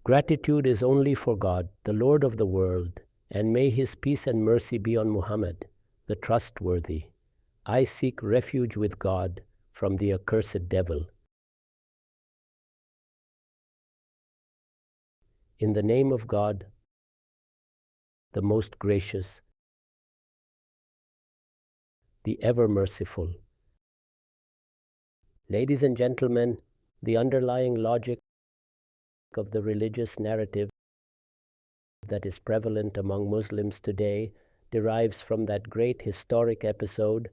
Gratitude is only for God, the Lord of the world, and may His peace and mercy be on Muhammad, the trustworthy. I seek refuge with God from the accursed devil. In the name of God, the most gracious, the ever merciful. Ladies and gentlemen, the underlying logic of the religious narrative that is prevalent among Muslims today derives from that great historic episode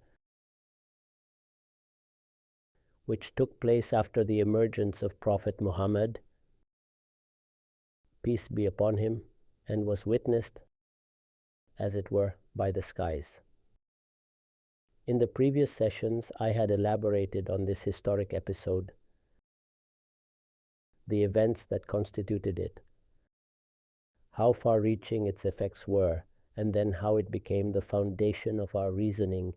which took place after the emergence of Prophet Muhammad, peace be upon him, and was witnessed, as it were, by the skies. In the previous sessions, I had elaborated on this historic episode, the events that constituted it, how far-reaching its effects were, and then how it became the foundation of our reasoning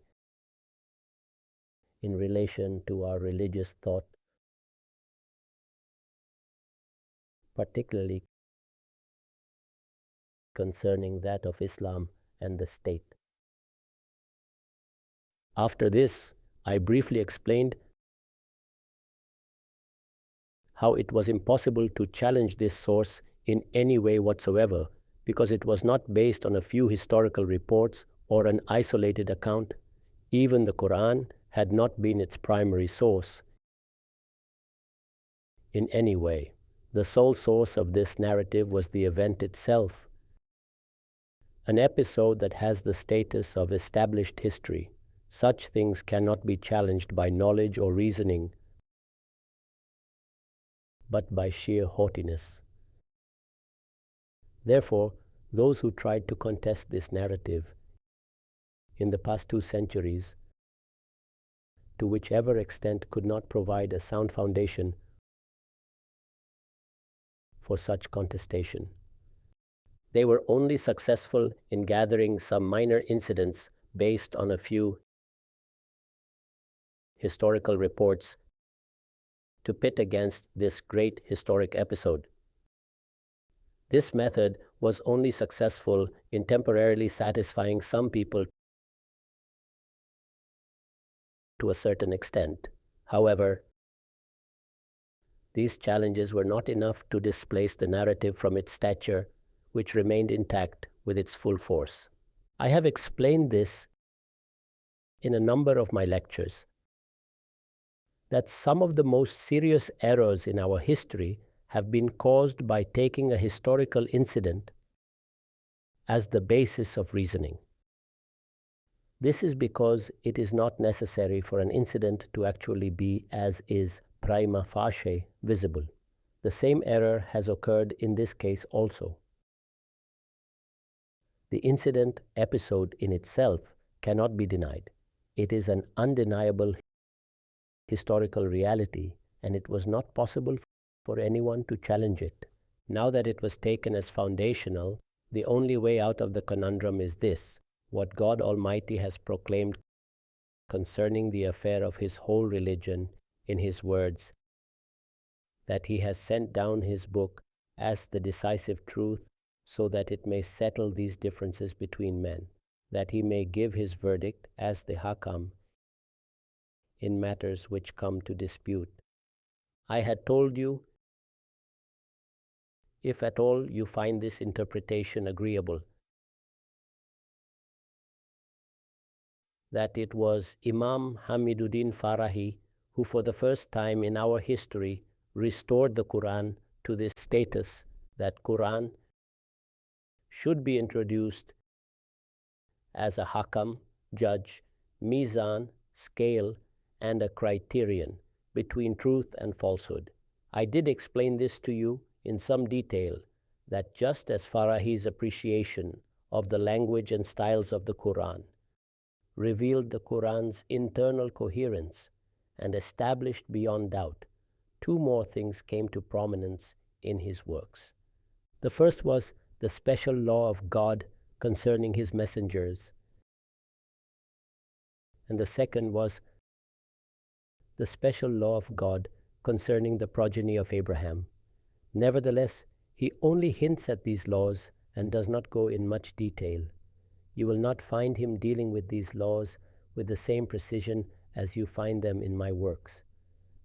in relation to our religious thought, particularly concerning that of Islam and the state. After this, I briefly explained how it was impossible to challenge this source in any way whatsoever, because it was not based on a few historical reports or an isolated account. Even the Quran had not been its primary source in any way. The sole source of this narrative was the event itself, an episode that has the status of established history. Such things cannot be challenged by knowledge or reasoning, but by sheer haughtiness. Therefore, those who tried to contest this narrative in the past 2 centuries, to whichever extent could not provide a sound foundation for such contestation. They were only successful in gathering some minor incidents based on a few historical reports to pit against this great historic episode. This method was only successful in temporarily satisfying some people to a certain extent. However, these challenges were not enough to displace the narrative from its stature, which remained intact with its full force. I have explained this in a number of my lectures, that some of the most serious errors in our history have been caused by taking a historical incident as the basis of reasoning. This is because it is not necessary for an incident to actually be as is prima facie visible. The same error has occurred in this case also. The incident episode in itself cannot be denied. It is an undeniable historical reality, and it was not possible for anyone to challenge it. Now that it was taken as foundational, the only way out of the conundrum is this: what God Almighty has proclaimed concerning the affair of His whole religion in His words, that He has sent down His book as the decisive truth, so that it may settle these differences between men, that He may give His verdict as the Hakam in matters which come to dispute. I had told you, if at all you find this interpretation agreeable, that it was Imam Hamiduddin Farahi who for the first time in our history restored the Quran to this status, that Quran should be introduced as a Hakam, judge, Meezan, scale, and a criterion between truth and falsehood. I did explain this to you in some detail, that just as Farahi's appreciation of the language and styles of the Quran revealed the Quran's internal coherence and established beyond doubt, 2 more things came to prominence in his works. The first was the special law of God concerning His messengers, and the second was the special law of God concerning the progeny of Abraham. Nevertheless, He only hints at these laws and does not go in much detail. You will not find him dealing with these laws with the same precision as you find them in my works.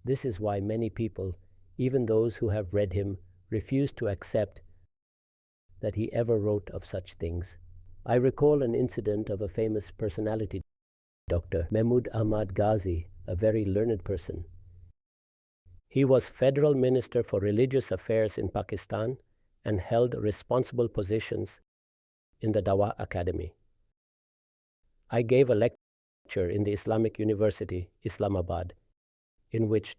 This is why many people, even those who have read him, refuse to accept that he ever wrote of such things. I recall an incident of a famous personality, Dr. Javed Ahmed Ghamidi, a very learned person. He was Federal Minister for Religious Affairs in Pakistan and held responsible positions in the Dawah Academy. I gave a lecture in the Islamic University, Islamabad, in which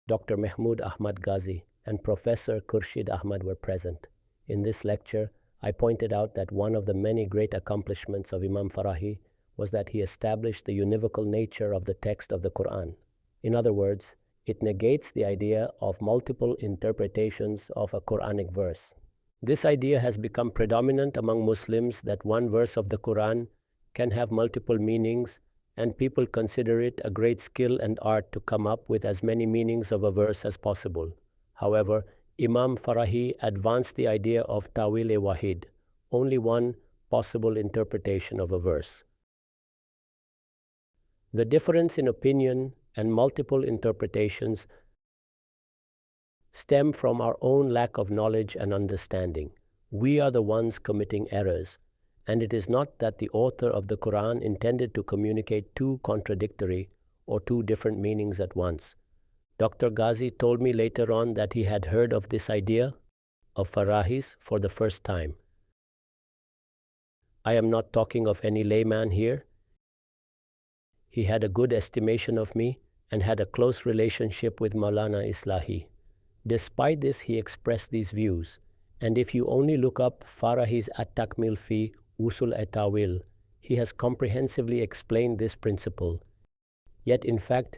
Dr. Javed Ahmed Ghamidi and Professor Khurshid Ahmad were present. In this lecture, I pointed out that one of the many great accomplishments of Imam Farahi was that he established the univocal nature of the text of the Quran. In other words, it negates the idea of multiple interpretations of a Quranic verse. This idea has become predominant among Muslims, that one verse of the Quran can have multiple meanings, and people consider it a great skill and art to come up with as many meanings of a verse as possible. However, Imam Farahi advanced the idea of Tawil-e-Wahid, only one possible interpretation of a verse. The difference in opinion and multiple interpretations stem from our own lack of knowledge and understanding. We are the ones committing errors, and it is not that the author of the Quran intended to communicate two contradictory or two different meanings at once. Dr. Ghazi told me later on that he had heard of this idea of Farahi's for the first time. I am not talking of any layman here. He had a good estimation of me and had a close relationship with Maulana Islahi. Despite this, he expressed these views, and if you only look up Farahi's At-Takmil fi Usul et-Tawil, he has comprehensively explained this principle. Yet in fact,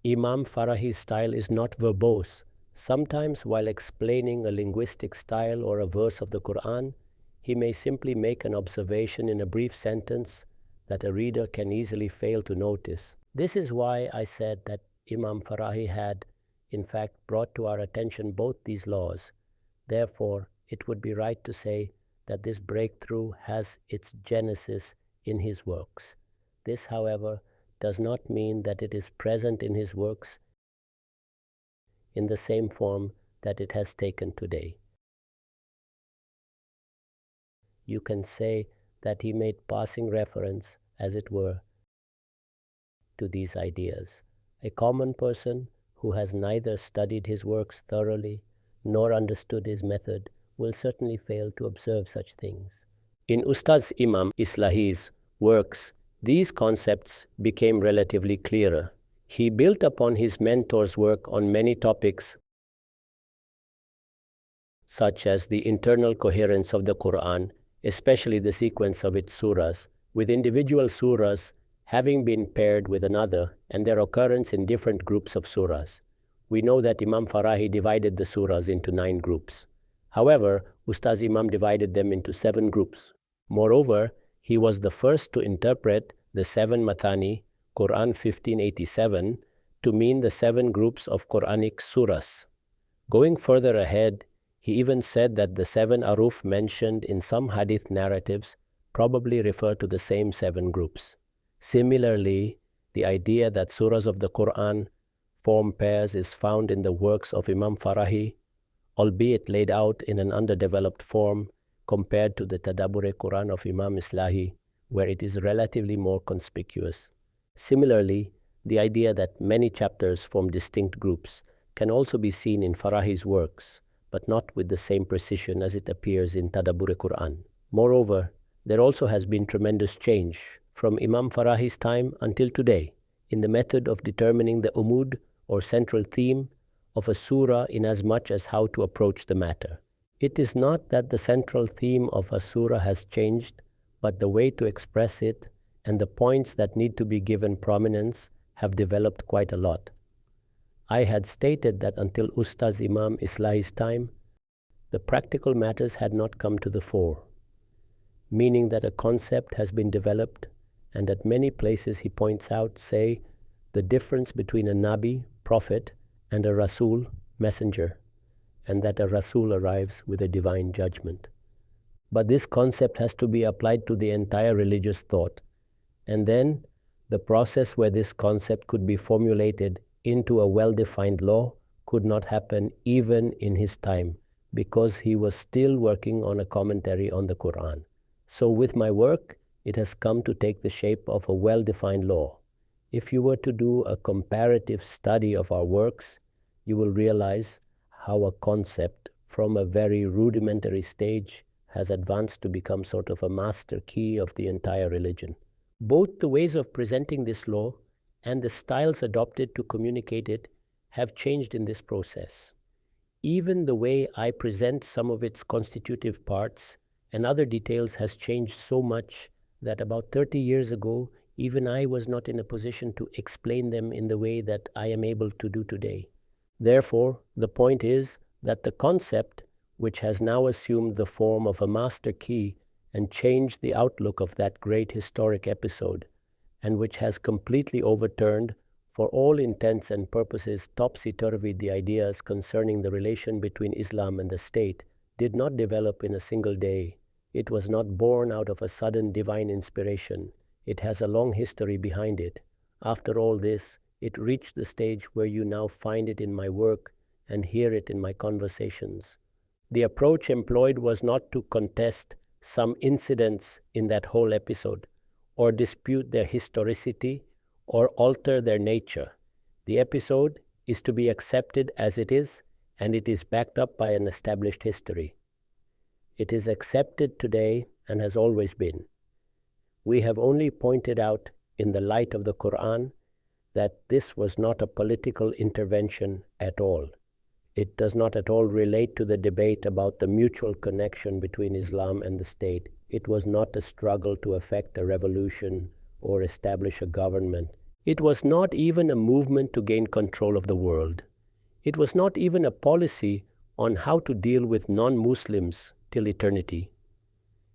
Imam Farahi's style is not verbose. Sometimes while explaining a linguistic style or a verse of the Quran, he may simply make an observation in a brief sentence that a reader can easily fail to notice. This is why I said that Imam Farahi had, in fact, brought to our attention both these laws. Therefore, it would be right to say that this breakthrough has its genesis in his works. This, however, does not mean that it is present in his works in the same form that it has taken today. You can say that he made passing reference, as it were, to these ideas. A common person who has neither studied his works thoroughly nor understood his method will certainly fail to observe such things. In Ustaz Imam Islahi's works, these concepts became relatively clearer. He built upon his mentor's work on many topics, such as the internal coherence of the Quran, especially the sequence of its surahs, with individual surahs having been paired with another and their occurrence in different groups of surahs. We know that Imam Farahi divided the surahs into 9 groups. However, Ustaz Imam divided them into 7 groups. Moreover, he was the first to interpret the 7 Mathani, Quran 1587, to mean the 7 groups of Quranic surahs. Going further ahead, he even said that the 7 aruf mentioned in some hadith narratives probably refer to the same 7 groups. Similarly, the idea that surahs of the Quran form pairs is found in the works of Imam Farahi, albeit laid out in an underdeveloped form compared to the Tadabbur-e-Quran of Imam Islahi, where it is relatively more conspicuous. Similarly, the idea that many chapters form distinct groups can also be seen in Farahi's works, but not with the same precision as it appears in Tadabbur-e-Quran. Moreover, there also has been tremendous change from Imam Farahi's time until today in the method of determining the umud or central theme of a surah in as much as how to approach the matter. It is not that the central theme of a surah has changed, but the way to express it and the points that need to be given prominence have developed quite a lot. I had stated that until Ustaz Imam Islahi's time, the practical matters had not come to the fore, meaning that a concept has been developed, and at many places he points out, say, the difference between a Nabi, prophet, and a Rasul, messenger, and that a Rasul arrives with a divine judgment. But this concept has to be applied to the entire religious thought. And then the process where this concept could be formulated into a well-defined law could not happen even in his time, because he was still working on a commentary on the Quran. So with my work, it has come to take the shape of a well-defined law. If you were to do a comparative study of our works, you will realize how a concept from a very rudimentary stage has advanced to become sort of a master key of the entire religion. Both the ways of presenting this law and the styles adopted to communicate it have changed in this process. Even the way I present some of its constitutive parts and other details has changed so much that about 30 years ago, even I was not in a position to explain them in the way that I am able to do today. Therefore, the point is that the concept, which has now assumed the form of a master key and changed the outlook of that great historic episode, and which has completely overturned, for all intents and purposes, topsy-turvy the ideas concerning the relation between Islam and the state, did not develop in a single day. It was not born out of a sudden divine inspiration. It has a long history behind it. After all this, it reached the stage where you now find it in my work and hear it in my conversations. The approach employed was not to contest some incidents in that whole episode, or dispute their historicity, or alter their nature. The episode is to be accepted as it is, and it is backed up by an established history. It is accepted today and has always been. We have only pointed out in the light of the Quran that this was not a political intervention at all. It does not at all relate to the debate about the mutual connection between Islam and the state. It was not a struggle to effect a revolution or establish a government. It was not even a movement to gain control of the world. It was not even a policy on how to deal with non-Muslims till eternity.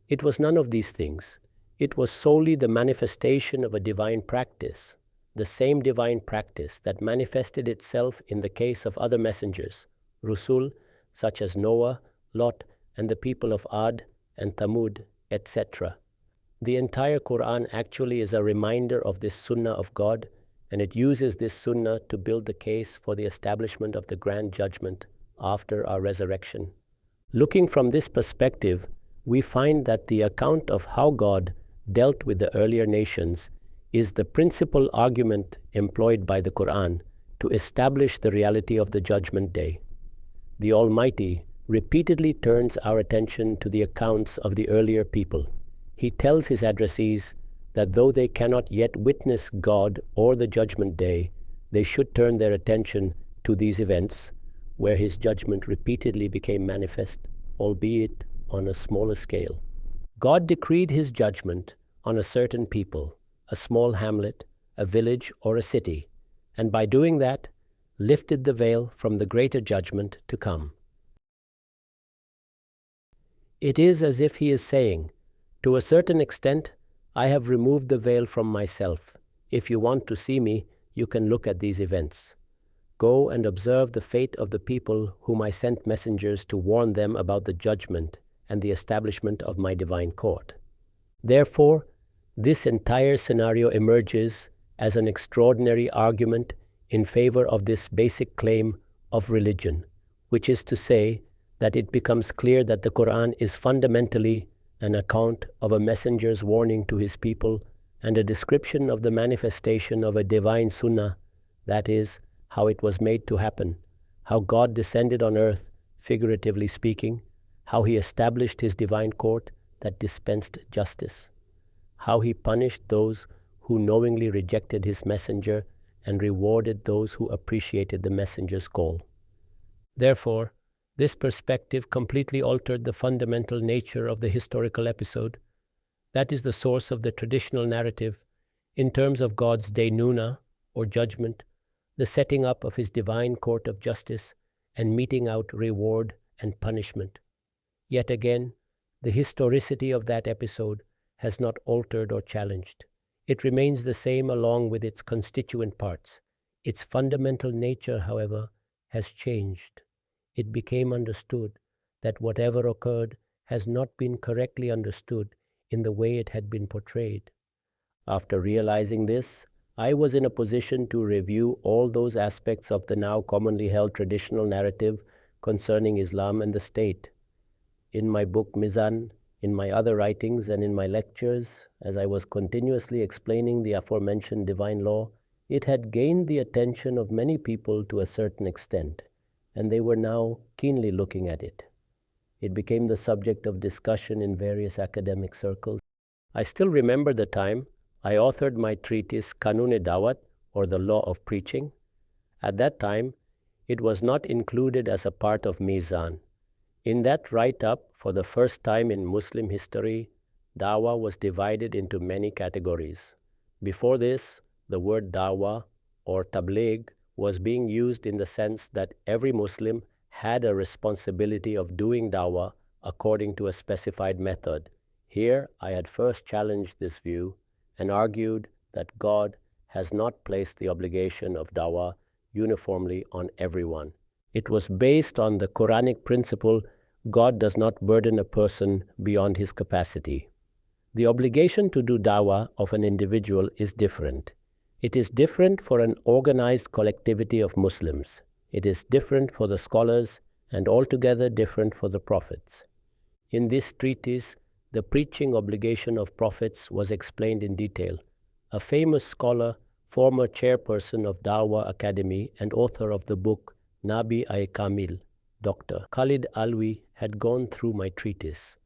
It was none of these things. It was solely the manifestation of a divine practice, the same divine practice that manifested itself in the case of other messengers, Rusul, such as Noah, Lot, and the people of Ad and Thamud, etc. The entire Quran actually is a reminder of this sunnah of God, and it uses this sunnah to build the case for the establishment of the grand judgment after our resurrection. Looking from this perspective, we find that the account of how God dealt with the earlier nations is the principal argument employed by the Quran to establish the reality of the Judgment Day. The Almighty repeatedly turns our attention to the accounts of the earlier people. He tells his addressees that though they cannot yet witness God or the Judgment Day, they should turn their attention to these events where his judgment repeatedly became manifest, albeit on a smaller scale. God decreed his judgment on a certain people, a small hamlet, a village, or a city, and by doing that, lifted the veil from the greater judgment to come. It is as if he is saying, to a certain extent, I have removed the veil from myself. If you want to see me, you can look at these events. Go and observe the fate of the people whom I sent messengers to warn them about the judgment and the establishment of my divine court. Therefore, this entire scenario emerges as an extraordinary argument in favor of this basic claim of religion, which is to say that it becomes clear that the Quran is fundamentally an account of a messenger's warning to his people and a description of the manifestation of a divine sunnah, that is, how it was made to happen, how God descended on earth, figuratively speaking, how he established his divine court that dispensed justice, how he punished those who knowingly rejected his messenger and rewarded those who appreciated the messenger's call. Therefore, this perspective completely altered the fundamental nature of the historical episode. That is the source of the traditional narrative in terms of God's Daynuna, or judgment, the setting up of his divine court of justice, and meting out reward and punishment. Yet again, the historicity of that episode has not altered or challenged. It remains the same along with its constituent parts. Its fundamental nature, however, has changed. it became understood that whatever occurred has not been correctly understood in the way it had been portrayed. After realizing this, I was in a position to review all those aspects of the now commonly held traditional narrative concerning Islam and the state. In my book Meezan, in my other writings, and in my lectures, as I was continuously explaining the aforementioned divine law, it had gained the attention of many people to a certain extent, and they were now keenly looking at it. It became the subject of discussion in various academic circles. I still remember the time I authored my treatise Kanun-e-Dawat, or the Law of Preaching. At that time, it was not included as a part of Meezan. In that write-up, for the first time in Muslim history, dawah was divided into many categories. Before this, the word dawah or tabligh was being used in the sense that every Muslim had a responsibility of doing dawah according to a specified method. Here, I had first challenged this view and argued that God has not placed the obligation of dawah uniformly on everyone. It was based on the Quranic principle, God does not burden a person beyond his capacity. The obligation to do dawah of an individual is different. It is different for an organized collectivity of Muslims. It is different for the scholars and altogether different for the prophets. In this treatise, the preaching obligation of prophets was explained in detail. A famous scholar, former chairperson of Dawah Academy and author of the book Nabi-i-Kamil, Dr. Khalid Alwi, had gone through my treatise.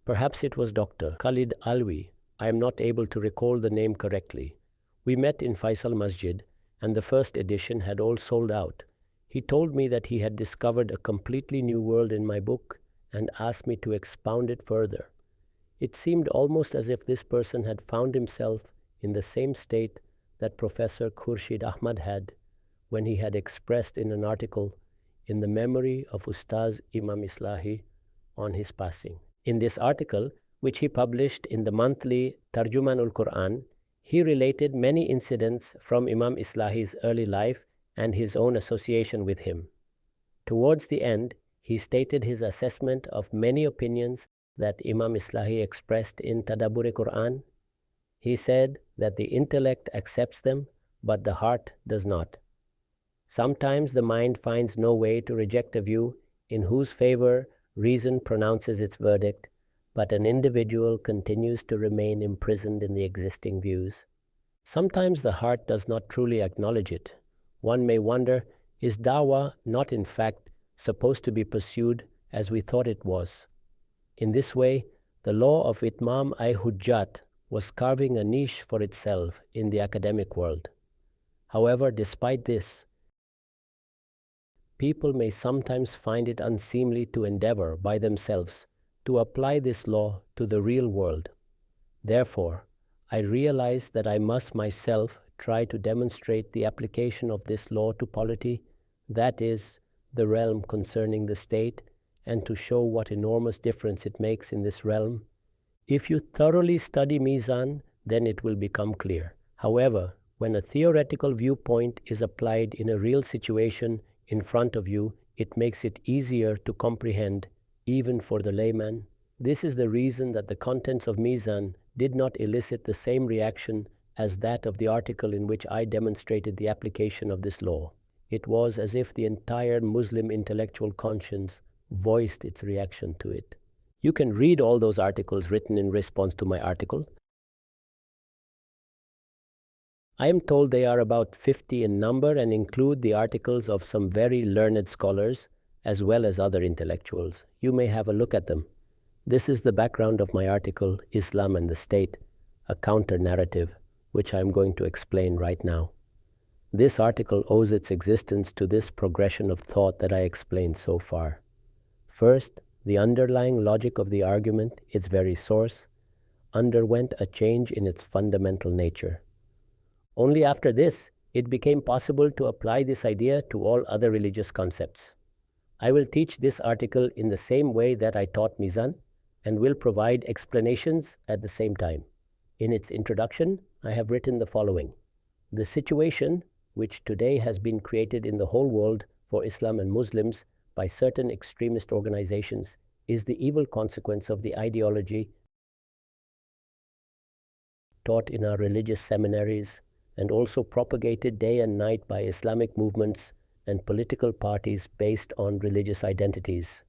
Perhaps it was Dr. Khalid Alwi. I am not able to recall the name correctly. We met in Faisal Masjid, and the first edition had all sold out. He told me that he had discovered a completely new world in my book and asked me to expound it further. It seemed almost as if this person had found himself in the same state that Professor Khurshid Ahmad had when he had expressed in an article in the memory of Ustaz Imam Islahi on his passing. In this article, which he published in the monthly Tarjumanul Quran, he related many incidents from Imam Islahi's early life and his own association with him. Towards the end, he stated his assessment of many opinions that Imam Islahi expressed in Tadabbur Quran. He said that the intellect accepts them, but the heart does not. Sometimes the mind finds no way to reject a view in whose favor reason pronounces its verdict, but an individual continues to remain imprisoned in the existing views. Sometimes the heart does not truly acknowledge it. One may wonder, is dawah not in fact supposed to be pursued as we thought it was? In this way, the law of Itmam-i-Hujjat was carving a niche for itself in the academic world. However, despite this, people may sometimes find it unseemly to endeavor by themselves to apply this law to the real world. Therefore, I realized that I must myself try to demonstrate the application of this law to polity, that is, the realm concerning the state, and to show what enormous difference it makes in this realm. If you thoroughly study Meezan, then it will become clear. However, when a theoretical viewpoint is applied in a real situation in front of you, it makes it easier to comprehend, even for the layman. This is the reason that the contents of Meezan did not elicit the same reaction as that of the article in which I demonstrated the application of this law. It was as if the entire Muslim intellectual conscience voiced its reaction to it. You can read all those articles written in response to my article. I am told they are about 50 in number and include the articles of some very learned scholars as well as other intellectuals. You may have a look at them. This is the background of my article, Islam and the State, a counter-narrative, which I am going to explain right now. This article owes its existence to this progression of thought that I explained so far. First, the underlying logic of the argument, its very source, underwent a change in its fundamental nature. Only after this, it became possible to apply this idea to all other religious concepts. I will teach this article in the same way that I taught Meezan and will provide explanations at the same time. In its introduction, I have written the following. The situation which today has been created in the whole world for Islam and Muslims by certain extremist organizations is the evil consequence of the ideology taught in our religious seminaries and also propagated day and night by Islamic movements and political parties based on religious identities.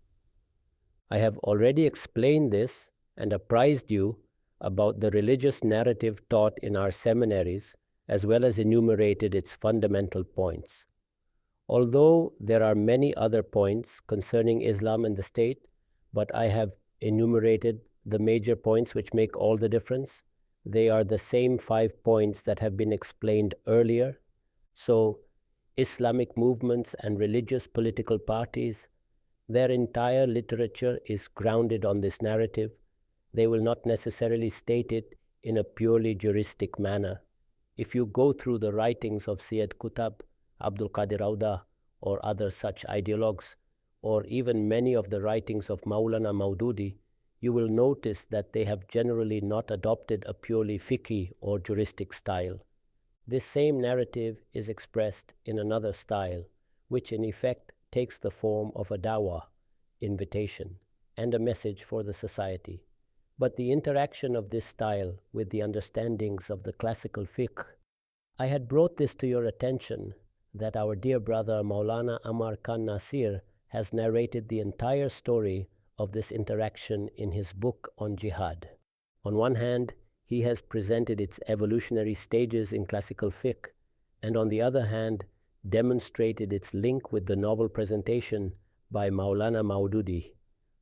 I have already explained this and apprised you about the religious narrative taught in our seminaries, as well as enumerated its fundamental points. Although there are many other points concerning Islam and the state, but I have enumerated the major points which make all the difference. They are the same 5 points that have been explained earlier. So, Islamic movements and religious political parties, their entire literature is grounded on this narrative. They will not necessarily state it in a purely juristic manner. If you go through the writings of Syed Qutb, Abdul Qadir Auda, or other such ideologues, or even many of the writings of Maulana Maududi, you will notice that they have generally not adopted a purely fiqhi or juristic style. This same narrative is expressed in another style, which in effect takes the form of a dawah, invitation, and a message for the society. But the interaction of this style with the understandings of the classical fiqh, I had brought this to your attention that our dear brother Maulana Amar Khan Nasir has narrated the entire story of this interaction in his book on jihad. On one hand, he has presented its evolutionary stages in classical fiqh, and on the other hand, demonstrated its link with the novel presentation by Maulana Maududi.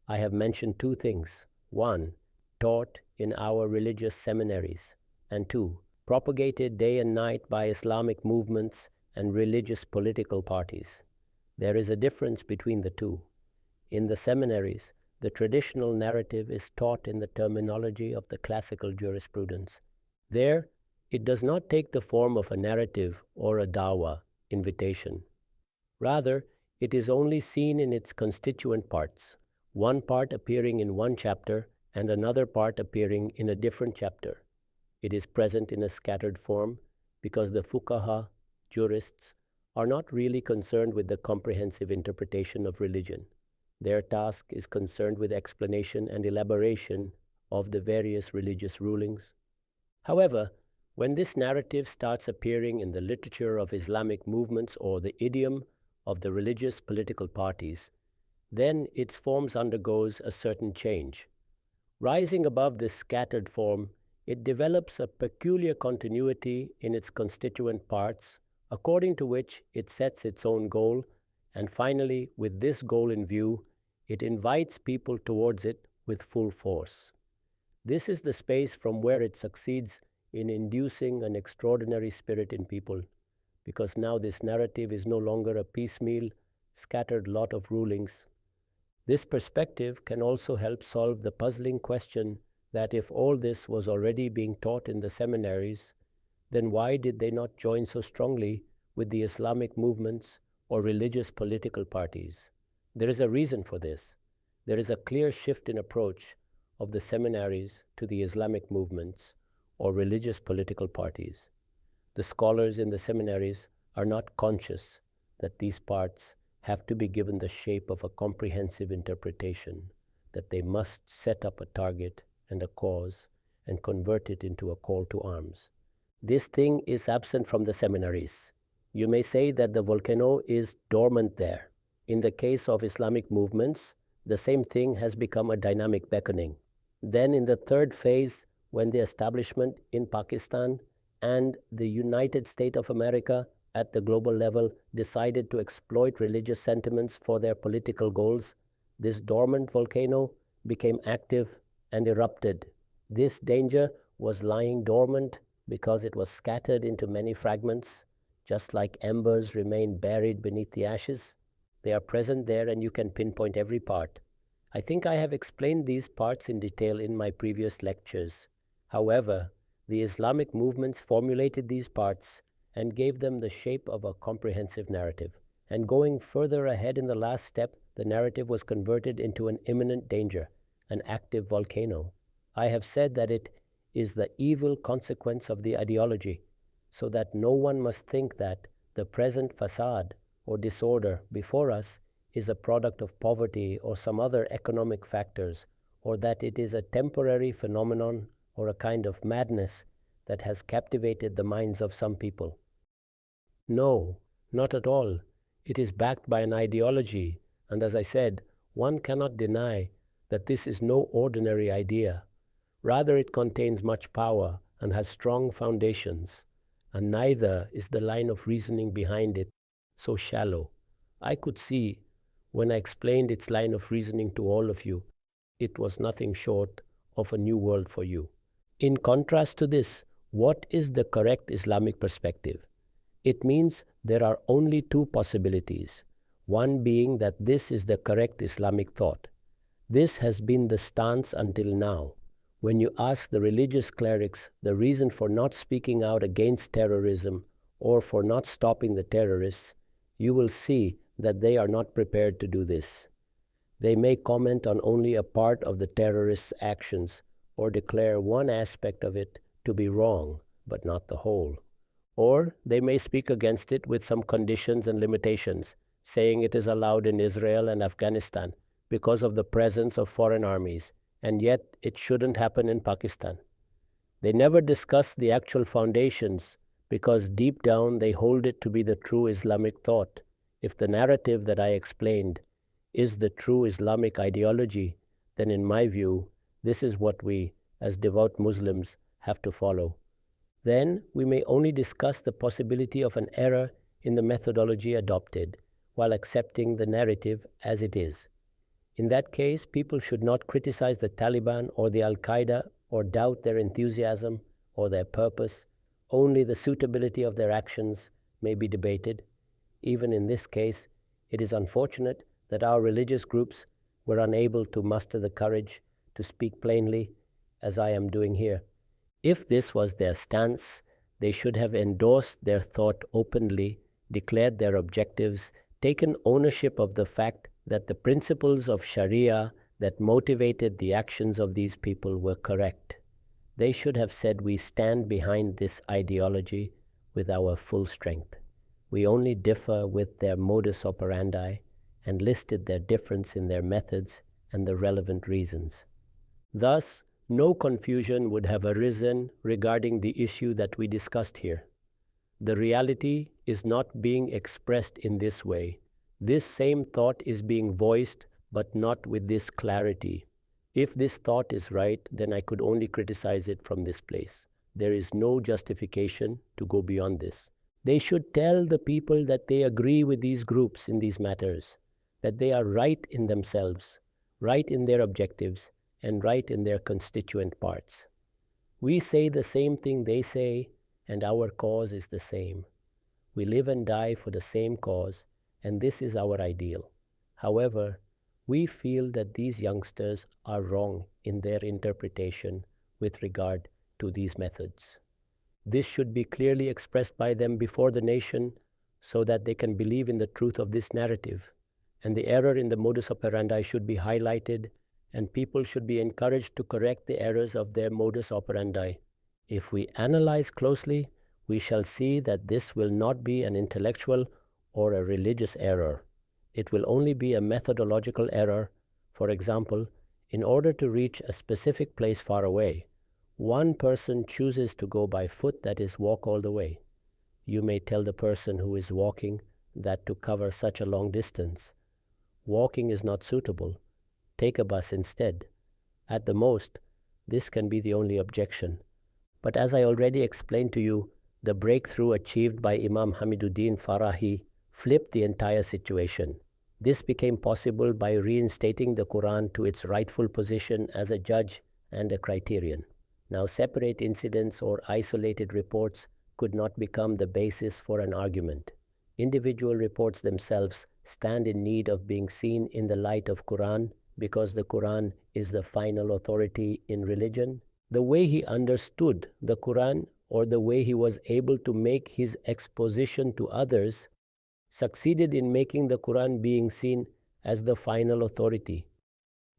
I have mentioned 2 things. 1, taught in our religious seminaries, and 2, propagated day and night by Islamic movements and religious political parties. There is a difference between the 2. In the seminaries, the traditional narrative is taught in the terminology of the classical jurisprudence. There, it does not take the form of a narrative or a dawah, invitation. Rather, it is only seen in its constituent parts, one part appearing in one chapter and another part appearing in a different chapter. It is present in a scattered form because the fuqaha, jurists, are not really concerned with the comprehensive interpretation of religion. Their task is concerned with explanation and elaboration of the various religious rulings. However, when this narrative starts appearing in the literature of Islamic movements or the idiom of the religious political parties, then its forms undergoes a certain change. Rising above this scattered form, it develops a peculiar continuity in its constituent parts, according to which it sets its own goal, and finally, with this goal in view, it invites people towards it with full force. This is the space from where it succeeds in inducing an extraordinary spirit in people, because now this narrative is no longer a piecemeal, scattered lot of rulings. This perspective can also help solve the puzzling question that if all this was already being taught in the seminaries, then why did they not join so strongly with the Islamic movements or religious political parties? There is a reason for this. There is a clear shift in approach of the seminaries to the Islamic movements or religious political parties. The scholars in the seminaries are not conscious that these parts have to be given the shape of a comprehensive interpretation, that they must set up a target and a cause and convert it into a call to arms. This thing is absent from the seminaries. You may say that the volcano is dormant there. In the case of Islamic movements, the same thing has become a dynamic beckoning. Then in the third phase, when the establishment in Pakistan and the United States of America at the global level decided to exploit religious sentiments for their political goals, this dormant volcano became active and erupted. This danger was lying dormant because it was scattered into many fragments, just like embers remain buried beneath the ashes. They are present there and you can pinpoint every part. I think I have explained these parts in detail in my previous lectures. However, the Islamic movements formulated these parts and gave them the shape of a comprehensive narrative. And going further ahead in the last step, the narrative was converted into an imminent danger, an active volcano. I have said that it is the evil consequence of the ideology, so that no one must think that the present facade or disorder before us is a product of poverty or some other economic factors, or that it is a temporary phenomenon or a kind of madness that has captivated the minds of some people. No, not at all. It is backed by an ideology, and as I said, one cannot deny that this is no ordinary idea. Rather, it contains much power and has strong foundations, and neither is the line of reasoning behind it so shallow. I could see, when I explained its line of reasoning to all of you, it was nothing short of a new world for you. In contrast to this, what is the correct Islamic perspective? It means there are only two possibilities, one being that this is the correct Islamic thought. This has been the stance until now. When you ask the religious clerics the reason for not speaking out against terrorism or for not stopping the terrorists, you will see that they are not prepared to do this. They may comment on only a part of the terrorists' actions or declare one aspect of it to be wrong, but not the whole. Or they may speak against it with some conditions and limitations, saying it is allowed in Israel and Afghanistan because of the presence of foreign armies, and yet it shouldn't happen in Pakistan. They never discuss the actual foundations because deep down they hold it to be the true Islamic thought. If the narrative that I explained is the true Islamic ideology, then in my view, this is what we, as devout Muslims, have to follow. Then we may only discuss the possibility of an error in the methodology adopted, while accepting the narrative as it is. In that case, people should not criticize the Taliban or the Al-Qaeda or doubt their enthusiasm or their purpose. Only the suitability of their actions may be debated. Even in this case, it is unfortunate that our religious groups were unable to muster the courage to speak plainly, as I am doing here. If this was their stance, they should have endorsed their thought openly, declared their objectives, taken ownership of the fact that the principles of Sharia that motivated the actions of these people were correct. They should have said, we stand behind this ideology with our full strength. We only differ with their modus operandi, and listed their difference in their methods and the relevant reasons. Thus, no confusion would have arisen regarding the issue that we discussed here. The reality is not being expressed in this way. This same thought is being voiced, but not with this clarity. If this thought is right, then I could only criticize it from this place. There is no justification to go beyond this. They should tell the people that they agree with these groups in these matters, that they are right in themselves, right in their objectives, and right in their constituent parts. We say the same thing they say, and our cause is the same. We live and die for the same cause, and this is our ideal. However, we feel that these youngsters are wrong in their interpretation with regard to these methods. This should be clearly expressed by them before the nation so that they can believe in the truth of this narrative. And the error in the modus operandi should be highlighted, and people should be encouraged to correct the errors of their modus operandi. If we analyze closely, we shall see that this will not be an intellectual or a religious error. It will only be a methodological error. For example, in order to reach a specific place far away, one person chooses to go by foot, that is, walk all the way. You may tell the person who is walking that to cover such a long distance, walking is not suitable. Take a bus instead. At the most, this can be the only objection. But as I already explained to you, the breakthrough achieved by Imam Hamiduddin Farahi flipped the entire situation. This became possible by reinstating the Quran to its rightful position as a judge and a criterion. Now, separate incidents or isolated reports could not become the basis for an argument. Individual reports themselves stand in need of being seen in the light of Quran, because the Quran is the final authority in religion. The way he understood the Quran, or the way he was able to make his exposition to others, succeeded in making the Quran being seen as the final authority.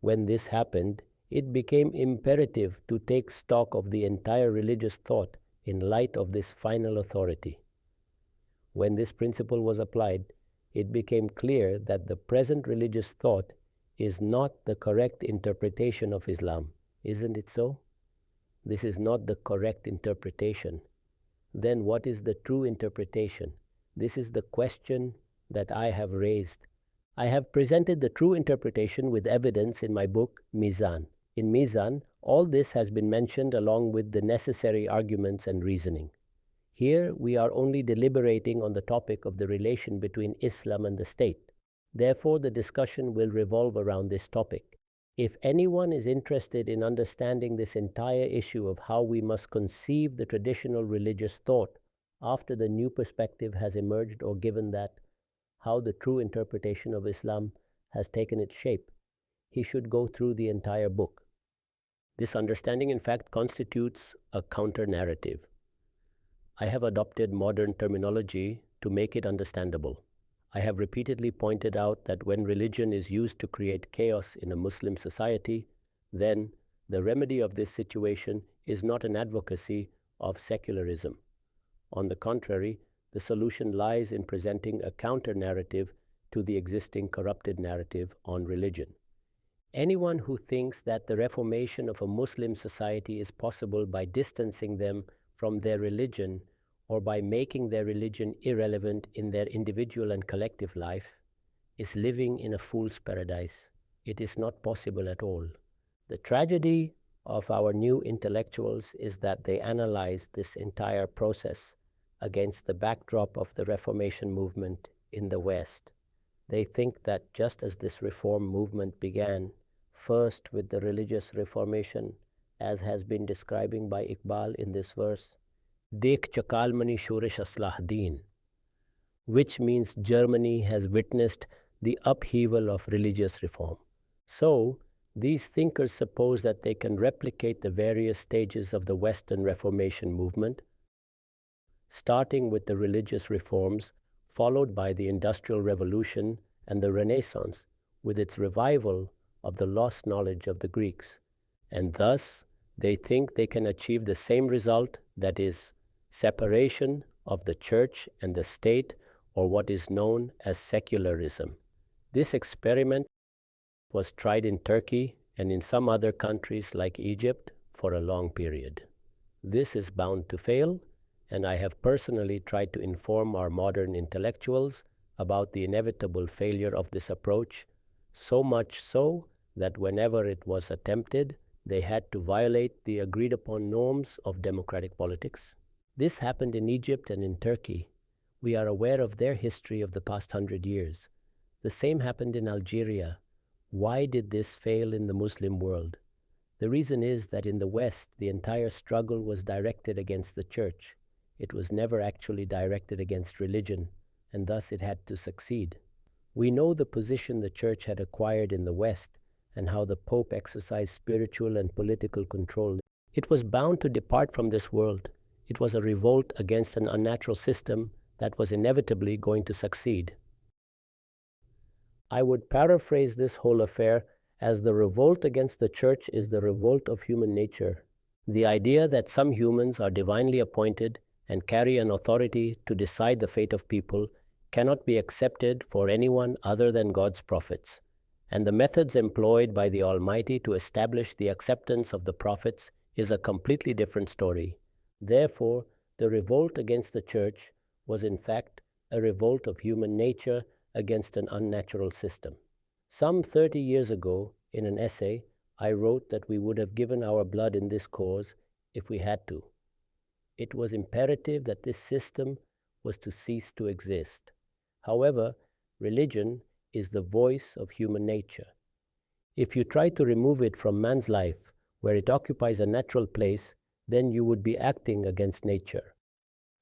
When this happened, it became imperative to take stock of the entire religious thought in light of this final authority. When this principle was applied, it became clear that the present religious thought is not the correct interpretation of Islam. Isn't it so? This is not the correct interpretation. Then what is the true interpretation? This is the question that I have raised. I have presented the true interpretation with evidence in my book, Meezan. In Meezan, all this has been mentioned along with the necessary arguments and reasoning. Here we are only deliberating on the topic of the relation between Islam and the state. Therefore, the discussion will revolve around this topic. If anyone is interested in understanding this entire issue of how we must conceive the traditional religious thought after the new perspective has emerged, or given that how the true interpretation of Islam has taken its shape, he should go through the entire book. This understanding, in fact, constitutes a counter-narrative. I have adopted modern terminology to make it understandable. I have repeatedly pointed out that when religion is used to create chaos in a Muslim society, then the remedy of this situation is not an advocacy of secularism. On the contrary, the solution lies in presenting a counter-narrative to the existing corrupted narrative on religion. Anyone who thinks that the reformation of a Muslim society is possible by distancing them from their religion or by making their religion irrelevant in their individual and collective life is living in a fool's paradise. It is not possible at all. The tragedy of our new intellectuals is that they analyze this entire process against the backdrop of the Reformation movement in the West. They think that just as this reform movement began, first with the religious reformation, as has been describing by Iqbal in this verse, Dekh chakalmani shurish aslah deen, which means Germany has witnessed the upheaval of religious reform. So, these thinkers suppose that they can replicate the various stages of the Western Reformation movement, starting with the religious reforms, followed by the Industrial Revolution and the Renaissance, with its revival of the lost knowledge of the Greeks. And thus, they think they can achieve the same result, that is, separation of the church and the state, or what is known as secularism. This experiment was tried in Turkey and in some other countries like Egypt for a long period. This is bound to fail, and I have personally tried to inform our modern intellectuals about the inevitable failure of this approach, so much so that whenever it was attempted, they had to violate the agreed-upon norms of democratic politics. This happened in Egypt and in Turkey. We are aware of their history of the past 100 years. The same happened in Algeria. Why did this fail in the Muslim world? The reason is that in the West, the entire struggle was directed against the church. It was never actually directed against religion, and thus it had to succeed. We know the position the church had acquired in the West and how the Pope exercised spiritual and political control. It was bound to depart from this world. It was a revolt against an unnatural system that was inevitably going to succeed. I would paraphrase this whole affair as the revolt against the church is the revolt of human nature. The idea that some humans are divinely appointed and carry an authority to decide the fate of people cannot be accepted for anyone other than God's prophets, and the methods employed by the Almighty to establish the acceptance of the prophets is a completely different story. Therefore, the revolt against the church was in fact a revolt of human nature against an unnatural system. Some 30 years ago, in an essay, I wrote that we would have given our blood in this cause if we had to. It was imperative that this system was to cease to exist. However, religion is the voice of human nature. If you try to remove it from man's life, where it occupies a natural place, then you would be acting against nature.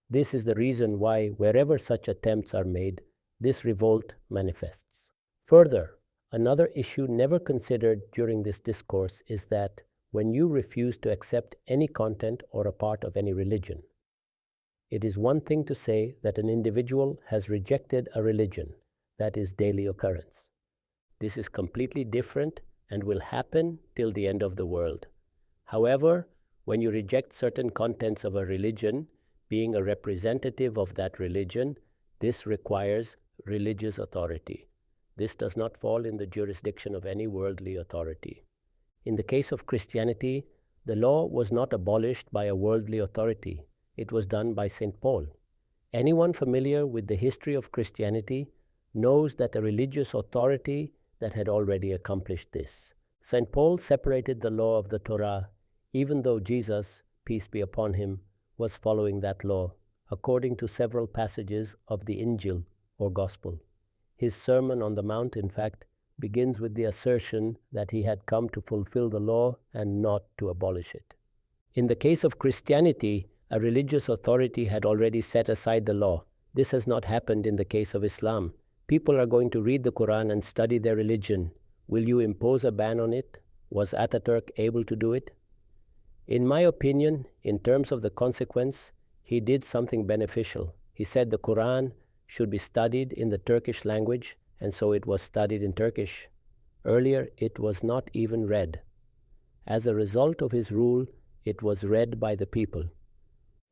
This is the reason why, wherever such attempts are made, this revolt manifests. Further, another issue never considered during this discourse is that when you refuse to accept any content or a part of any religion, it is one thing to say that an individual has rejected a religion that is daily occurrence. This is completely different and will happen till the end of the world. However, when you reject certain contents of a religion, being a representative of that religion, this requires religious authority. This does not fall in the jurisdiction of any worldly authority. In the case of Christianity, the law was not abolished by a worldly authority. It was done by St. Paul. Anyone familiar with the history of Christianity knows that a religious authority that had already accomplished this. St. Paul separated the law of the Torah, even though Jesus, peace be upon him, was following that law, according to several passages of the Injil or Gospel. His Sermon on the Mount, in fact, begins with the assertion that he had come to fulfill the law and not to abolish it. In the case of Christianity, a religious authority had already set aside the law. This has not happened in the case of Islam. People are going to read the Quran and study their religion. Will you impose a ban on it? Was Ataturk able to do it? In my opinion, in terms of the consequence, he did something beneficial. He said the Quran should be studied in the Turkish language, and so it was studied in Turkish. Earlier, it was not even read. As a result of his rule, it was read by the people.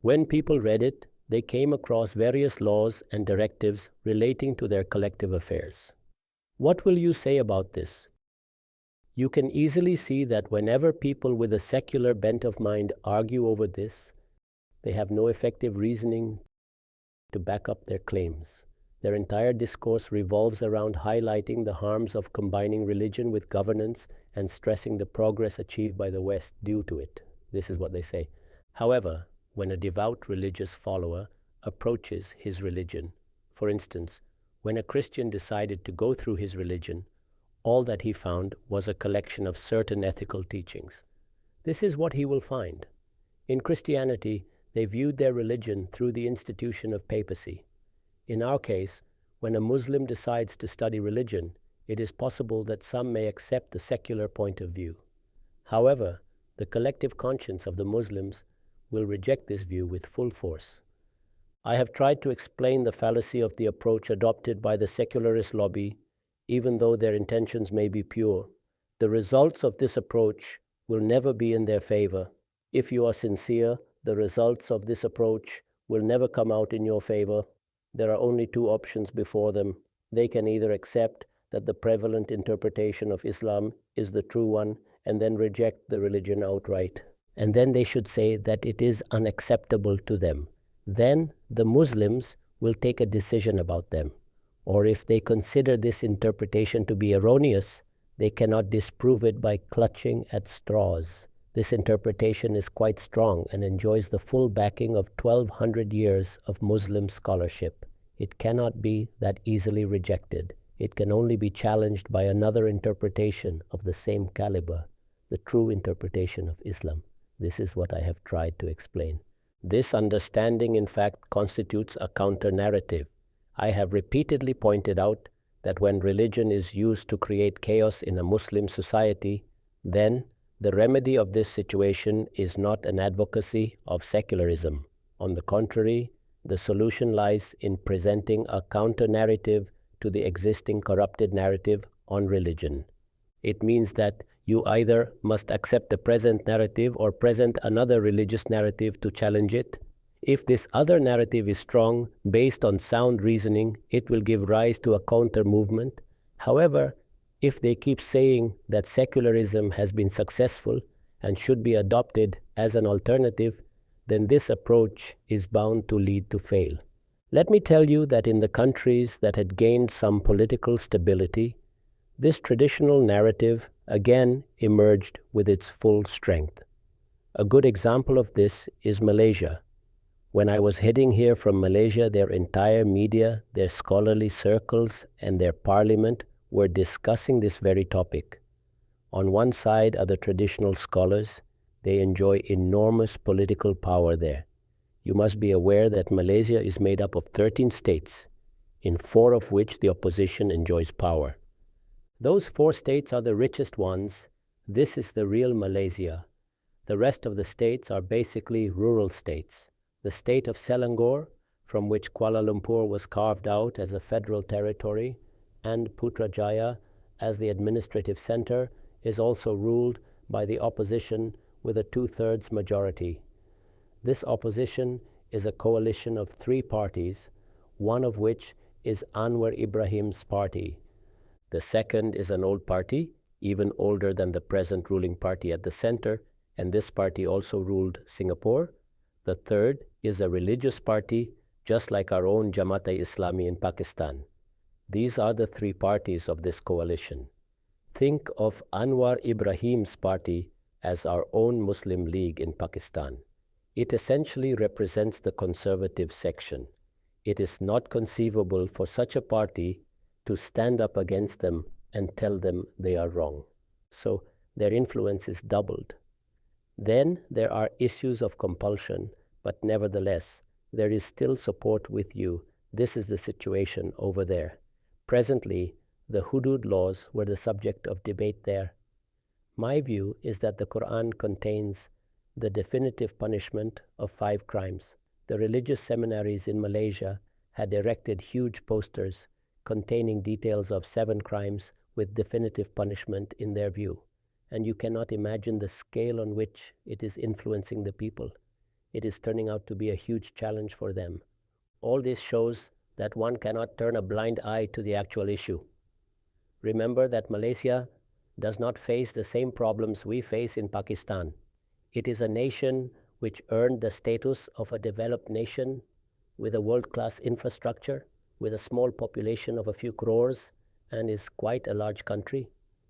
When people read it, they came across various laws and directives relating to their collective affairs. What will you say about this? You can easily see that whenever people with a secular bent of mind argue over this, they have no effective reasoning to back up their claims. Their entire discourse revolves around highlighting the harms of combining religion with governance and stressing the progress achieved by the West due to it. This is what they say. However, when a devout religious follower approaches his religion, for instance, when a Christian decided to go through his religion, all that he found was a collection of certain ethical teachings. This is what he will find. In Christianity, they viewed their religion through the institution of papacy. In our case, when a Muslim decides to study religion, it is possible that some may accept the secular point of view. However, the collective conscience of the Muslims will reject this view with full force. I have tried to explain the fallacy of the approach adopted by the secularist lobby, even though their intentions may be pure. The results of this approach will never be in their favor. If you are sincere, the results of this approach will never come out in your favor. There are only two options before them. They can either accept that the prevalent interpretation of Islam is the true one and then reject the religion outright. And then they should say that it is unacceptable to them. Then the Muslims will take a decision about them. Or if they consider this interpretation to be erroneous, they cannot disprove it by clutching at straws. This interpretation is quite strong and enjoys the full backing of 1,200 years of Muslim scholarship. It cannot be that easily rejected. It can only be challenged by another interpretation of the same caliber, the true interpretation of Islam. This is what I have tried to explain. This understanding, in fact, constitutes a counter-narrative. I have repeatedly pointed out that when religion is used to create chaos in a Muslim society, then the remedy of this situation is not an advocacy of secularism. On the contrary, the solution lies in presenting a counter-narrative to the existing corrupted narrative on religion. It means that you either must accept the present narrative or present another religious narrative to challenge it. If this other narrative is strong, based on sound reasoning, it will give rise to a counter-movement. However, if they keep saying that secularism has been successful and should be adopted as an alternative, then this approach is bound to lead to fail. Let me tell you that in the countries that had gained some political stability, this traditional narrative again emerged with its full strength. A good example of this is Malaysia. When I was heading here from Malaysia, their entire media, their scholarly circles, and their parliament were discussing this very topic. On one side are the traditional scholars. They enjoy enormous political power there. You must be aware that Malaysia is made up of 13 states, in 4 of which the opposition enjoys power. Those 4 states are the richest ones. This is the real Malaysia. The rest of the states are basically rural states. The state of Selangor, from which Kuala Lumpur was carved out as a federal territory, and Putrajaya as the administrative center, is also ruled by the opposition with a 2/3 majority. This opposition is a coalition of 3 parties, one of which is Anwar Ibrahim's party. The second is an old party, even older than the present ruling party at the center, and this party also ruled Singapore. The third is a religious party, just like our own Jamaat-e-Islami in Pakistan. These are the three parties of this coalition. Think of Anwar Ibrahim's party as our own Muslim League in Pakistan. It essentially represents the conservative section. It is not conceivable for such a party to stand up against them and tell them they are wrong. So their influence is doubled. Then there are issues of compulsion, but nevertheless, there is still support with you. This is the situation over there. Presently, the hudud laws were the subject of debate there. My view is that the Quran contains the definitive punishment of 5 crimes. The religious seminaries in Malaysia had erected huge posters containing details of 7 crimes with definitive punishment in their view. And you cannot imagine the scale on which it is influencing the people. It is turning out to be a huge challenge for them. All this shows that one cannot turn a blind eye to the actual issue. Remember that Malaysia does not face the same problems we face in Pakistan. It is a nation which earned the status of a developed nation with a world-class infrastructure, with a small population of a few crores, and is quite a large country.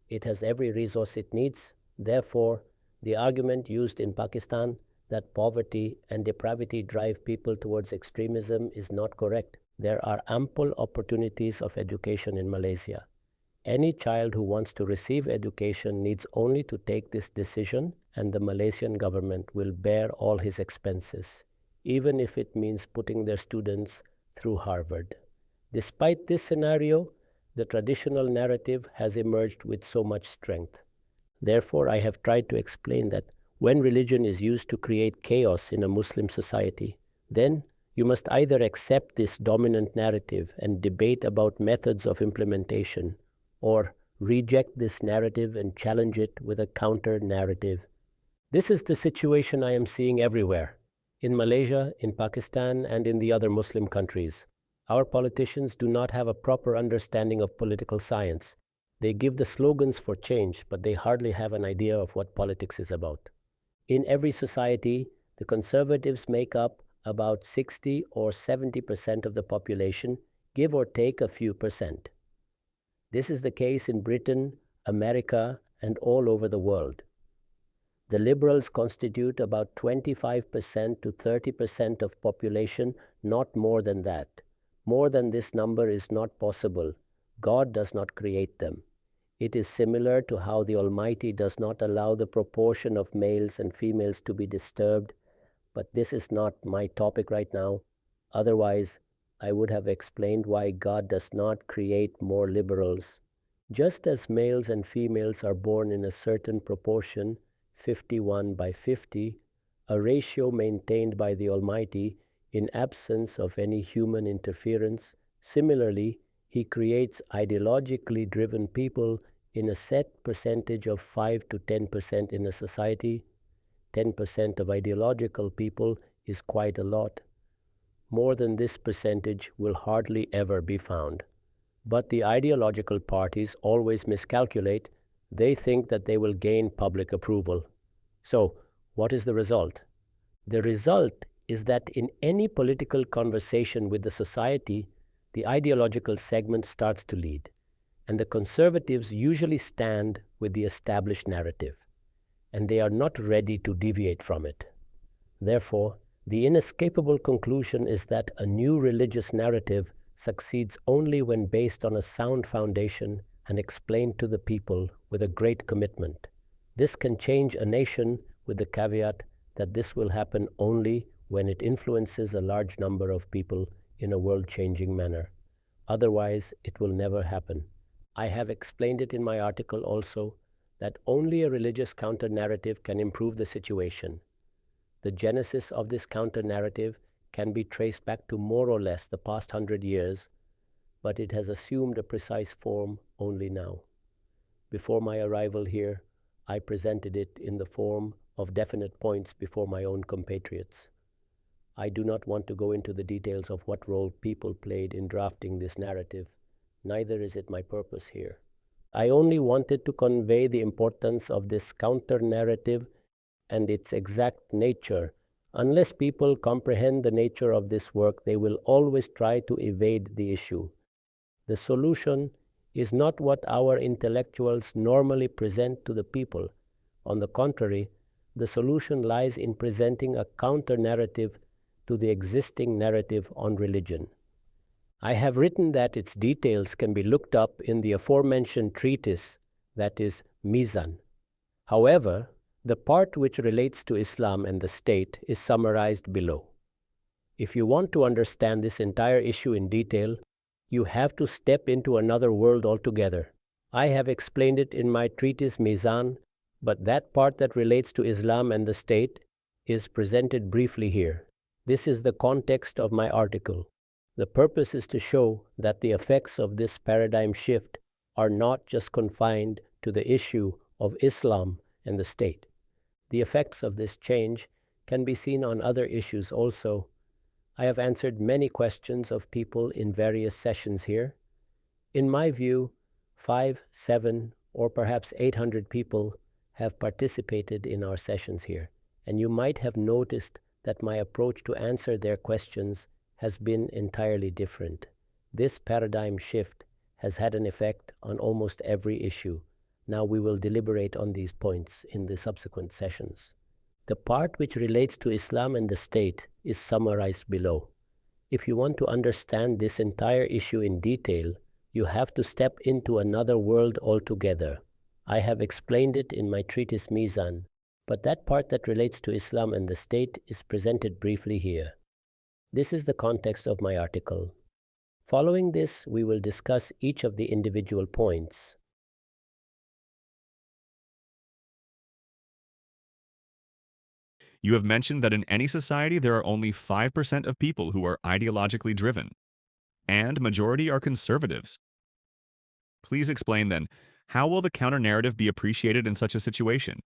It has every resource it needs. Therefore, the argument used in Pakistan that poverty and depravity drive people towards extremism is not correct. There are ample opportunities of education in Malaysia. Any child who wants to receive education needs only to take this decision, and the Malaysian government will bear all his expenses, even if it means putting their students through Harvard. Despite this scenario, the traditional narrative has emerged with so much strength. Therefore, I have tried to explain that when religion is used to create chaos in a Muslim society, then you must either accept this dominant narrative and debate about methods of implementation, or reject this narrative and challenge it with a counter-narrative. This is the situation I am seeing everywhere, in Malaysia, in Pakistan, and in the other Muslim countries. Our politicians do not have a proper understanding of political science. They give the slogans for change, but they hardly have an idea of what politics is about. In every society, the conservatives make up about 60 or 70% of the population, give or take a few percent. This is the case in Britain, America, and all over the world. The liberals constitute about 25% to 30% of population, not more than that. More than this number is not possible. God does not create them. It is similar to how the Almighty does not allow the proportion of males and females to be disturbed, but this is not my topic right now. Otherwise, I would have explained why God does not create more liberals. Just as males and females are born in a certain proportion, 51/50, a ratio maintained by the Almighty in absence of any human interference, similarly, He creates ideologically driven people in a set percentage of 5 to 10% in a society. 10% of ideological people is quite a lot. More than this percentage will hardly ever be found. But the ideological parties always miscalculate. They think that they will gain public approval. So, what is the result? The result is that in any political conversation with the society, the ideological segment starts to lead, and the conservatives usually stand with the established narrative, and they are not ready to deviate from it. Therefore, the inescapable conclusion is that a new religious narrative succeeds only when based on a sound foundation and explained to the people with a great commitment. This can change a nation with the caveat that this will happen only when it influences a large number of people in a world-changing manner. Otherwise, it will never happen. I have explained it in my article also that only a religious counter-narrative can improve the situation. The genesis of this counter-narrative can be traced back to more or less the past 100 years, but it has assumed a precise form only now. Before my arrival here, I presented it in the form of definite points before my own compatriots. I do not want to go into the details of what role people played in drafting this narrative. Neither is it my purpose here. I only wanted to convey the importance of this counter-narrative and its exact nature. Unless people comprehend the nature of this work, they will always try to evade the issue. The solution is not what our intellectuals normally present to the people. On the contrary, the solution lies in presenting a counter-narrative to the existing narrative on religion. I have written that its details can be looked up in the aforementioned treatise, that is, Meezan. However, the part which relates to Islam and the state is summarized below. If you want to understand this entire issue in detail, you have to step into another world altogether. I have explained it in my treatise Meezan, but that part that relates to Islam and the state is presented briefly here. This is the context of my article. The purpose is to show that the effects of this paradigm shift are not just confined to the issue of Islam and the state. The effects of this change can be seen on other issues also. I have answered many questions of people in various sessions here. In my view, 5, 7, or perhaps 800 people have participated in our sessions here, and you might have noticed that my approach to answer their questions has been entirely different. This paradigm shift has had an effect on almost every issue. Now we will deliberate on these points in the subsequent sessions. The part which relates to Islam and the state is summarized below. If you want to understand this entire issue in detail, you have to step into another world altogether. I have explained it in my treatise Meezan, but that part that relates to Islam and the state is presented briefly here. This is the context of my article. Following this, we will discuss each of the individual points. You have mentioned that in any society there are only 5% of people who are ideologically driven, and majority are conservatives. Please explain then, how will the counter-narrative be appreciated in such a situation?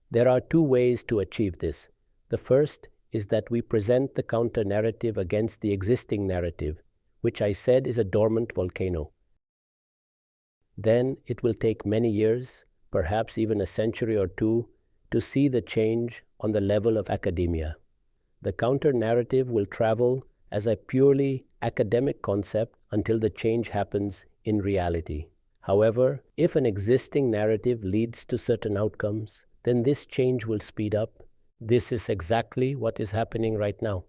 There are two ways to achieve this. The first is that we present the counter-narrative against the existing narrative, which I said is a dormant volcano. Then it will take many years, perhaps even a century or two, to see the change on the level of academia. The counter-narrative will travel as a purely academic concept until the change happens in reality. However, if an existing narrative leads to certain outcomes, then this change will speed up. This is exactly what is happening right now.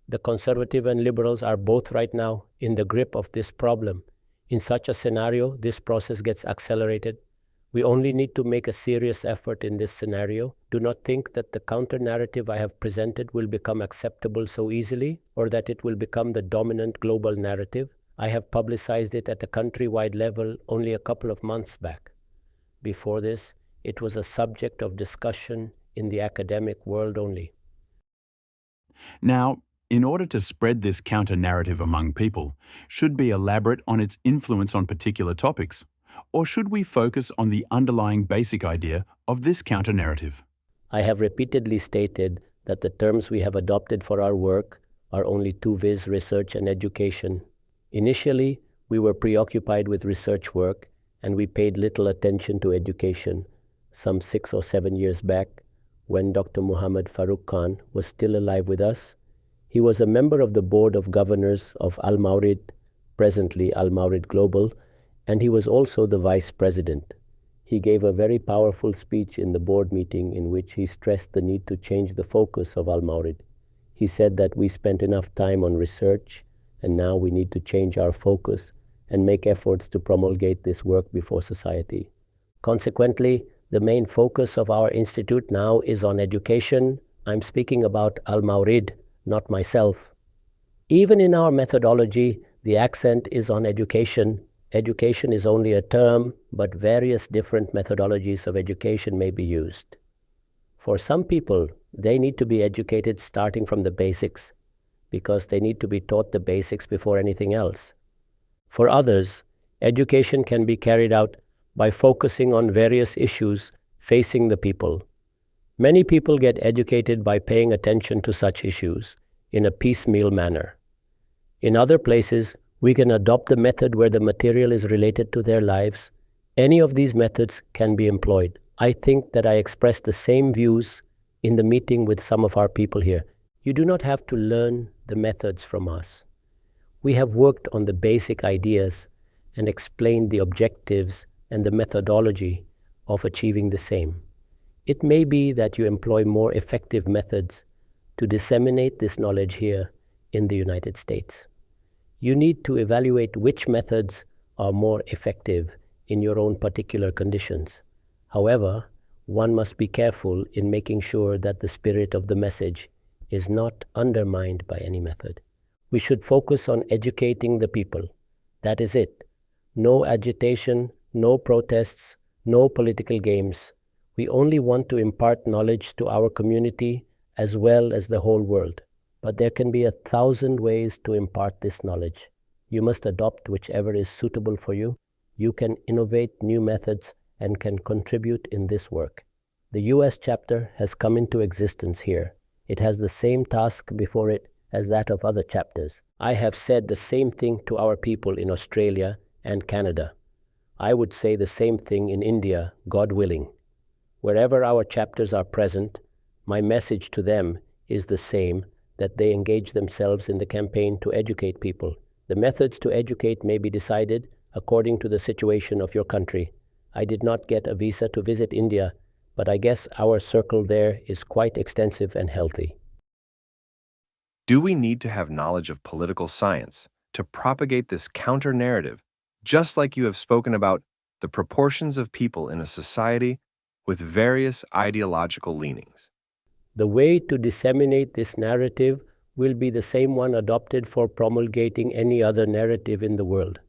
The conservative and liberals are both right now in the grip of this problem. In such a scenario, this process gets accelerated. We only need to make a serious effort in this scenario. Do not think that the counter-narrative I have presented will become acceptable so easily, or that it will become the dominant global narrative. I have publicized it at a countrywide level only a couple of months back. Before this, it was a subject of discussion in the academic world only. Now, in order to spread this counter-narrative among people, should be elaborate on its influence on particular topics, or should we focus on the underlying basic idea of this counter-narrative? I have repeatedly stated that the terms we have adopted for our work are only two, viz. Research and education. Initially, we were preoccupied with research work and we paid little attention to education. Some 6 or 7 years back, when Dr. Muhammad Farooq Khan was still alive with us, he was a member of the board of governors of Al-Mawrid, presently Al-Mawrid Global, and he was also the vice president. He gave a very powerful speech in the board meeting in which he stressed the need to change the focus of Al-Mawrid. He said that we spent enough time on research and now we need to change our focus and make efforts to promulgate this work before society. Consequently, the main focus of our institute now is on education. I'm speaking about Al-Mawrid, not myself. Even in our methodology, the accent is on education. Education is only a term, but various different methodologies of education may be used. For some people, they need to be educated starting from the basics, because they need to be taught the basics before anything else. For others, education can be carried out by focusing on various issues facing the people. Many people get educated by paying attention to such issues, in a piecemeal manner. In other places, we can adopt the method where the material is related to their lives. Any of these methods can be employed. I think that I expressed the same views in the meeting with some of our people here. You do not have to learn the methods from us. We have worked on the basic ideas and explained the objectives and the methodology of achieving the same. It may be that you employ more effective methods to disseminate this knowledge here in the United States. You need to evaluate which methods are more effective in your own particular conditions. However, one must be careful in making sure that the spirit of the message is not undermined by any method. We should focus on educating the people. That is it. No agitation, no protests, no political games. We only want to impart knowledge to our community as well as the whole world. But there can be 1,000 ways to impart this knowledge. You must adopt whichever is suitable for you. You can innovate new methods and can contribute in this work. The US chapter has come into existence here. It has the same task before it as that of other chapters. I have said the same thing to our people in Australia and Canada. I would say the same thing in India, God willing. Wherever our chapters are present, my message to them is the same, that they engage themselves in the campaign to educate people. The methods to educate may be decided according to the situation of your country. I did not get a visa to visit India, but I guess our circle there is quite extensive and healthy. Do we need to have knowledge of political science to propagate this counter-narrative, just like you have spoken about the proportions of people in a society with various ideological leanings? The way to disseminate this narrative will be the same one adopted for promulgating any other narrative in the world.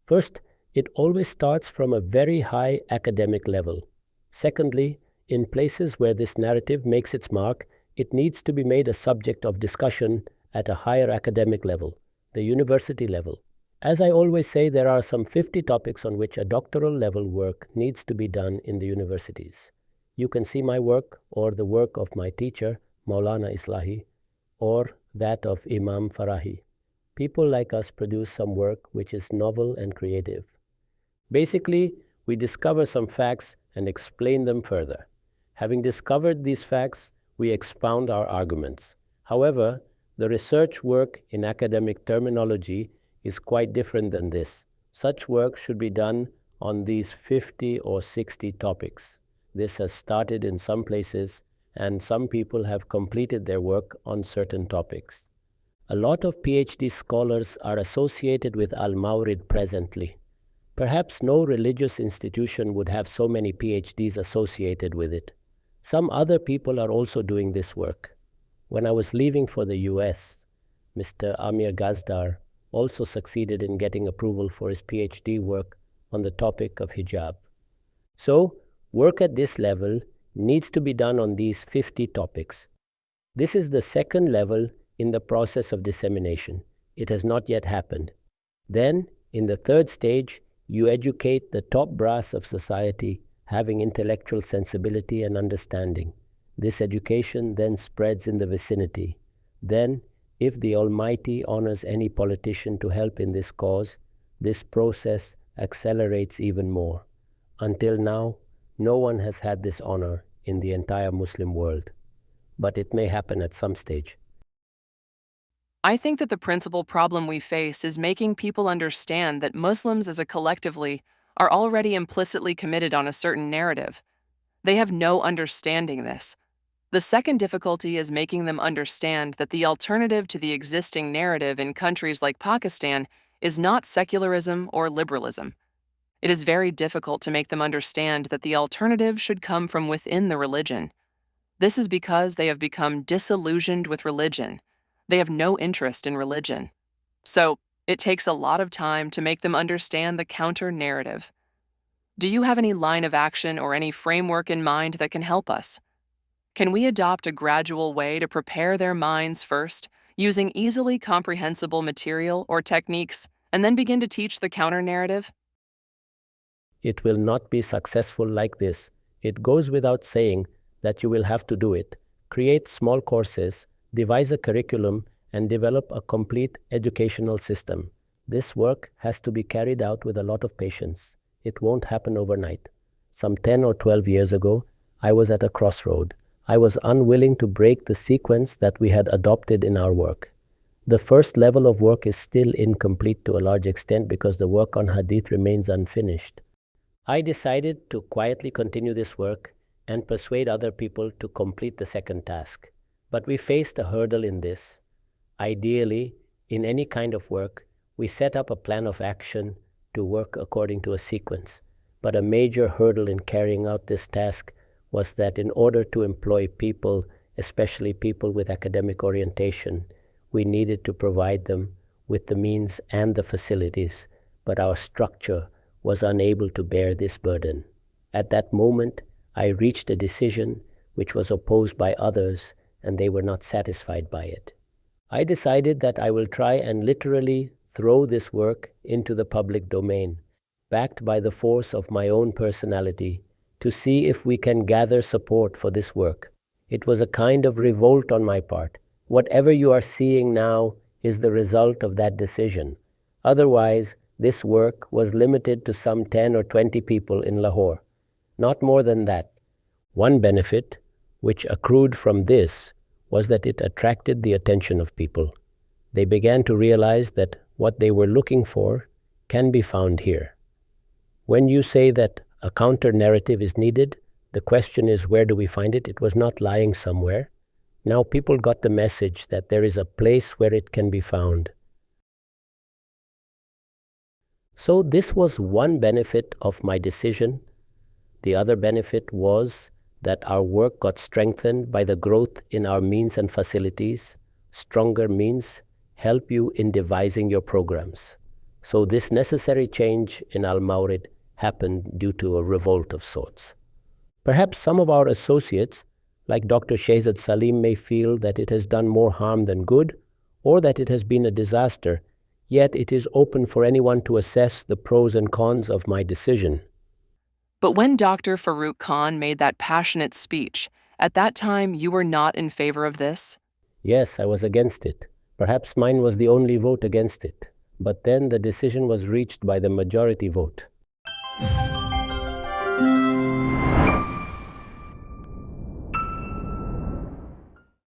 First, it always starts from a very high academic level. Secondly, in places where this narrative makes its mark, it needs to be made a subject of discussion at a higher academic level, the university level. As I always say, there are some 50 topics on which a doctoral level work needs to be done in the universities. You can see my work or the work of my teacher, Maulana Islahi, or that of Imam Farahi. People like us produce some work which is novel and creative. Basically, we discover some facts and explain them further. Having discovered these facts, we expound our arguments. However, the research work in academic terminology is quite different than this. Such work should be done on these 50 or 60 topics. This has started in some places, and some people have completed their work on certain topics. A lot of PhD scholars are associated with Al-Mawrid presently. Perhaps no religious institution would have so many PhDs associated with it. Some other people are also doing this work. When I was leaving for the US, Mr. Amir Gazdar also succeeded in getting approval for his PhD work on the topic of hijab. So, work at this level needs to be done on these 50 topics. This is the second level in the process of dissemination. It has not yet happened. Then, in the third stage, you educate the top brass of society, having intellectual sensibility and understanding. This education then spreads in the vicinity. Then, if the Almighty honors any politician to help in this cause, this process accelerates even more. Until now, no one has had this honor in the entire Muslim world, but it may happen at some stage. I think that the principal problem we face is making people understand that Muslims as a collectively are already implicitly committed on a certain narrative. They have no understanding this. The second difficulty is making them understand that the alternative to the existing narrative in countries like Pakistan is not secularism or liberalism. It is very difficult to make them understand that the alternative should come from within the religion. This is because they have become disillusioned with religion. They have no interest in religion. So, it takes a lot of time to make them understand the counter-narrative. Do you have any line of action or any framework in mind that can help us? Can we adopt a gradual way to prepare their minds first, using easily comprehensible material or techniques, and then begin to teach the counter-narrative? It will not be successful like this. It goes without saying that you will have to do it. Create small courses, devise a curriculum, and develop a complete educational system. This work has to be carried out with a lot of patience. It won't happen overnight. Some 10 or 12 years ago, I was at a crossroad. I was unwilling to break the sequence that we had adopted in our work. The first level of work is still incomplete to a large extent because the work on hadith remains unfinished. I decided to quietly continue this work and persuade other people to complete the second task. But we faced a hurdle in this. Ideally, in any kind of work, we set up a plan of action to work according to a sequence. But a major hurdle in carrying out this task was that in order to employ people, especially people with academic orientation, we needed to provide them with the means and the facilities, but our structure was unable to bear this burden. At that moment, I reached a decision which was opposed by others, and they were not satisfied by it. I decided that I will try and literally throw this work into the public domain, backed by the force of my own personality, to see if we can gather support for this work. It was a kind of revolt on my part. Whatever you are seeing now is the result of that decision. Otherwise, this work was limited to some 10 or 20 people in Lahore. Not more than that. One benefit, which accrued from this, was that it attracted the attention of people. They began to realize that what they were looking for can be found here. When you say that a counter-narrative is needed, the question is, where do we find it? It was not lying somewhere. Now people got the message that there is a place where it can be found. So this was one benefit of my decision. The other benefit was that our work got strengthened by the growth in our means and facilities. Stronger means help you in devising your programs. So this necessary change in Al-Mawrid happened due to a revolt of sorts. Perhaps some of our associates, like Dr. Shahzad Salim, may feel that it has done more harm than good, or that it has been a disaster, yet it is open for anyone to assess the pros and cons of my decision. But when Dr. Farooq Khan made that passionate speech, at that time you were not in favor of this? Yes, I was against it. Perhaps mine was the only vote against it. But then the decision was reached by the majority vote.